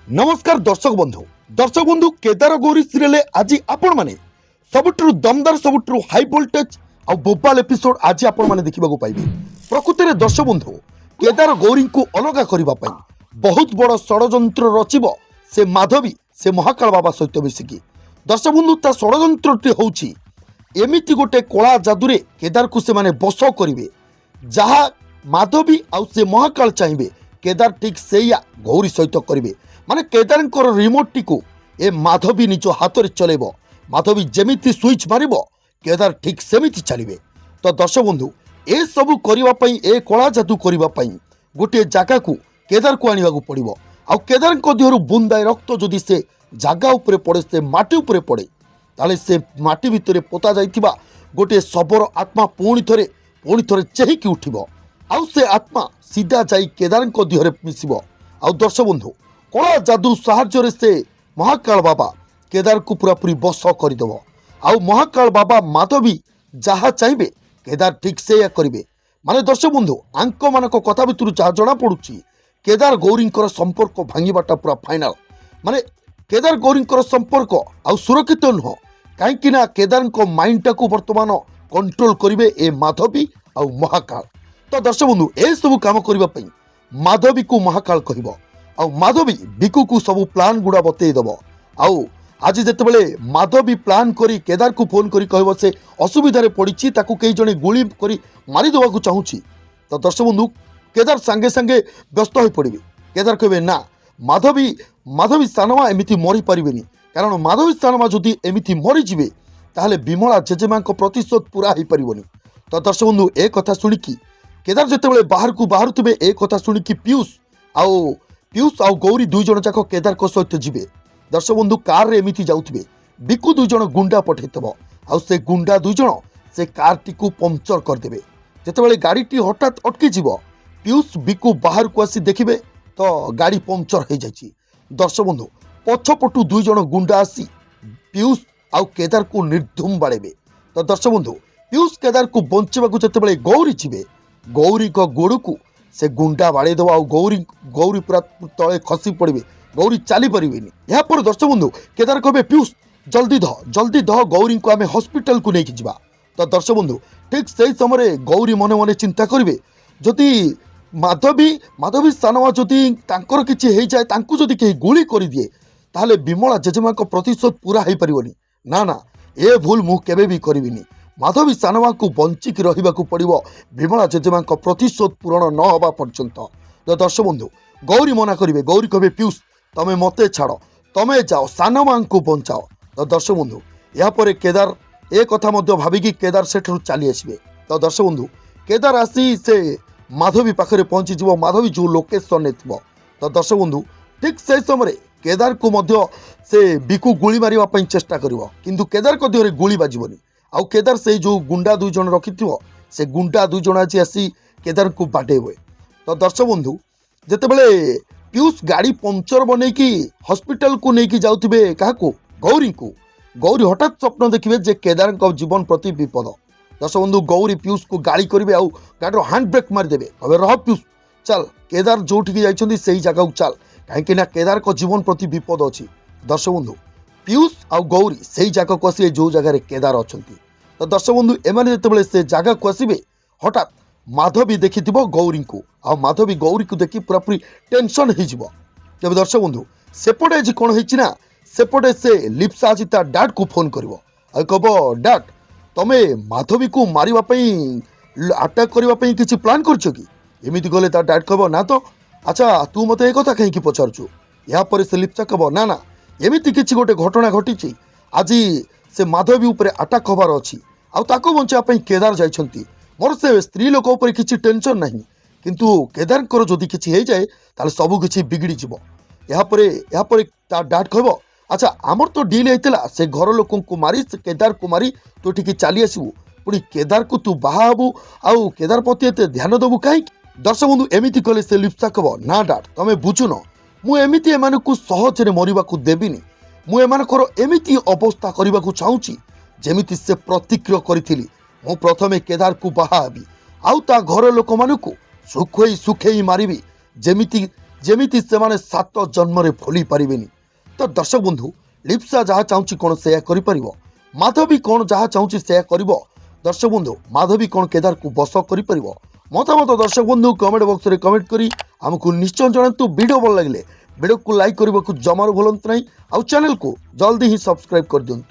नमस्कार दर्शक बंधु केदार गौरी सीरियल आज आपण माने सबुठु दमदार सबुठु हाई वोल्टेज आ बोबाल एपिसोड आज आपण माने देखिबा पाइबे। प्रकृति में दर्शक बंधु केदार गौरी को अलग करने बहुत बड़ षड़यंत्र रचिब से माधवी से महाकाल बाबा सहित मिसिकी। दर्शक बंधु ता षड़यंत्रटी होउची एमिति गोटे कला जादुरे केदार को से माने बस करिवे जहा माधवी आउ से महाकाल चाहिए केदार ठीक सेया गौरी सहित करिवे। माने केदार रिमोट टी को ए माधवी निज हाथ में चलेब माधवी जेमिति स्विच मारिब केदार ठीक सेमिति चलिए। तो दर्शक बंधु ए सबू करने ए कला जादू करने गोटे जगह को केदार को आने पड़ो आ केदार देहर बुंदाए रक्त जदि से जगह उपरे पड़े से माटी उपरे पड़े ताले से माटी भितर पोता जाइथिबा गोटे शबर आत्मा पुणी थे चेहिकी उठिब आउ से आत्मा सीधा जाई केदार देहरे मिसिब। आ दर्शक बंधु कला जादू साहाय्य से महाकाल बाबा केदार को पूरापूरी बस करदेव आउ महाकाल बाबा माधवी जहाँ चाहिए केदार ठीक से या करेंगे। माने दर्शक बंधु आंक मान कथा भितर जहाँ जना पड़ुची केदार गौरी संपर्क भांगीबाटा पूरा फाइनाल। माने केदार गौरी संपर्क आउ सुरक्षित नुह कहीं केदार माइंड टाक बर्तमान कंट्रोल करेंगे ए माधवी आउ महाकाल। तो दर्शक बंधु ए सब काम करने माधवी को महाकाल कह आ माधवी बिकु को सब प्लान गुड़ा बतईदेव। आउ आज जितेबाला माधवी प्लान करी केदार को फोन करी कहब से असुविधार पड़ी ताकू कई जने गुली करी मारिदेवा को चाहूँगी। तो दर्शक बंधु केदार सांगे सांगे व्यस्त हो पड़े। केदार कहे ना माधवी सानमा एमती मरी पारे कारण माधवी सानमा जदि एमती मरीजे ताहले विमला जेजेमा प्रतिशोध पूरा हो पारनी। तो दर्शक बंधु ए कथा शुणिकी केदार जितेबाला बाहर को बाहर ए कथा शुणिकी पीयूष आउ गौरी दुई जन जाक केदार सहित जीवे। दर्शक बंधु कार रे एमिति जाउथिबे बिकु दुई जन गुंडा पठेइतब आउ से गुंडा दुई जन से कार टी को पंक्चर करदेबे। जेतेबेले गाड़ी टी हठात अटकी जीव पीयूष बिकु बाहर को आसी देखिबे तो गाड़ी पंक्चर हो जाइछि। दर्शक बंधु पछपटु दुई जन गुंडा आसी पीयूष आउ केदार को निर्धूम बाड़ेबे। तो दर्शक बंधु पीयूष केदार को बंचेबाकू जेतेबेले गौरी जीवे गौरी को गोड़ को से गुंडा बाड़े दब आउ गौरी पूरा तले खसी पड़े गौरी चली पारेनि। यहाँ पर दर्शक बंधु केदार कहे पीयूष जल्दी दह गौरी को आम हॉस्पिटल को लेकिन जावा। तो दर्शक बंधु ठीक से ही समय गौरी मने मने चिंता करेंगे जदि माधवी सानवा जदि तांकर किछि हो जाए तांकु जदि कहीं गुली कर दिए ताहले विमला जेजेमा प्रतिशोध पूरा हो पारिबनी। ना ए भूल मु केबे भी करिबिनी। माधवी सानवा को बंचिक रहिबाकू पड़िबो विमला जेजेमा प्रतिशोध पूरण न हवा पर्यंत। तो दर्शक बंधु गौरी मना करेंगे गौरी कहे पीयूष तमें मते छाड़ तमें जाओ सानवा को बंचाओ। तो दर्शक बंधु यापर केदार ए कथा भाविकी केदार सेठू चली आसबे। तो दर्शक बंधु केदार आसी से माधवी पाखे पहुँची जीव माधवी जो लोकेशन थी। तो दर्शक बंधु ठीक से समय केदार को मध्य से बिकु गुली मारिबा चेष्टा करिवो किंतु केदार को देहरे गुली बाजिबनी। आउ केदार से जो गुंडा दुई जन रखि से गुंडा दुई जन आज आसी केदार को बाडेबे। तो दर्शक बंधु जेतेबेले पीयूष गाड़ी पंक्चर बनईकी हॉस्पिटल को लेकिन जाउथिबे काहाकू गौरी हठात स्वप्न देखिए जे केदार जीवन प्रति विपद। दर्शक बंधु गौरी पीयूष को गाड़ी करेंगे आउ गाड़ी हैंड ब्रेक मारिदेवे कहे रह पीयूष चल केदार जोठी जाइछन्ती सेही जगह चल कहीं केदार को जीवन प्रति विपद अच्छी। दर्शक बंधु पीयूष आउ गौरी से जगह को आसवे जो जगह केदार अच्छा। तो दर्शक बंधु एमाने जेतेबेले से जगह को आसवे हठात माधवी देखि गौरी को आ माधवी गौरी को देखी पूरापूरी टेंशन हो। तब दर्शक बंधु सेपटे आज कौन होना सेपटे से लिप्सा आज ता डैड को फोन कर कह डैड तमें माधवी को मारिबापी अटैक करने किसी प्लान कर एमती गले ता डैड कह ना तो अच्छा तू मत एक कथा कहीं पचारचु। यापर से लिप्सा कह ना एमती किसी गोटे घटना घटी आज से माधवी उपर अटैक हबार अच्छी आको बचापी केदार जाइछन्ती मोर से स्त्री लोक उपर किसी टेंशन नहीं किंतु केदार जदि किसी हो जाए ताले सबू किसी बिगड़ी जीव। यापर डैड कह अच्छा आमर तो डील होता से घर लोक को मारी से केदार को मारी तू ठीक चली आसबू पुणी केदार को तू बाहा हबू आउ केदार प्रति एत ध्यान देबू कहीं। दर्शक बंधु एमती कहले से लिप्सा कह ना डैड तमें बुझुन मु एमती एमानकु सहजरे मरिबाकू देबिनी मु एमानकर एमती अवस्था करने चाहूँगी जेमिति से प्रतिक्रिया करी मु प्रथमे केदार को बाहा हेबी आउ ता घर लोक मानकु सुखई मारिबी जेमिति ଯେମିତି ସେମାନେ 7 ଜନ୍ମରେ ଭୁଲି ପାରିବେନି। ତ ଦର୍ଶକ ବନ୍ଧୁ, ଲିପ୍ସା ଯାହା ଚାହୁଁଛି କ'ଣ ସେୟା କରିପାରିବ? ମାଧବୀ କ'ଣ ଯାହା ଚାହୁଁଛି ସେୟା କରିବ? ଦର୍ଶକ ବନ୍ଧୁ, ମାଧବୀ କ'ଣ କେଦାରକୁ ବଶ କରିପାରିବ? ମତାମତ ଦର୍ଶକ ବନ୍ଧୁ କମେଣ୍ଟ ବକ୍ସରେ କମେଣ୍ଟ କରି ଆମକୁ ନିଶ୍ଚୟ ଜଣାନ୍ତୁ। ଭିଡ଼ିଓ ଭଲ ଲାଗିଲେ ଭିଡ଼ିଓକୁ ଲାଇକ୍ କରିବାକୁ ଜମାରୁ ଭୁଲନ୍ତୁ ନାହିଁ, ଆଉ ଚ୍ୟାନେଲକୁ ଜଲ୍ଦି ହିଁ ସବସ୍କ୍ରାଇବ୍ କରିଦିଅନ୍ତୁ।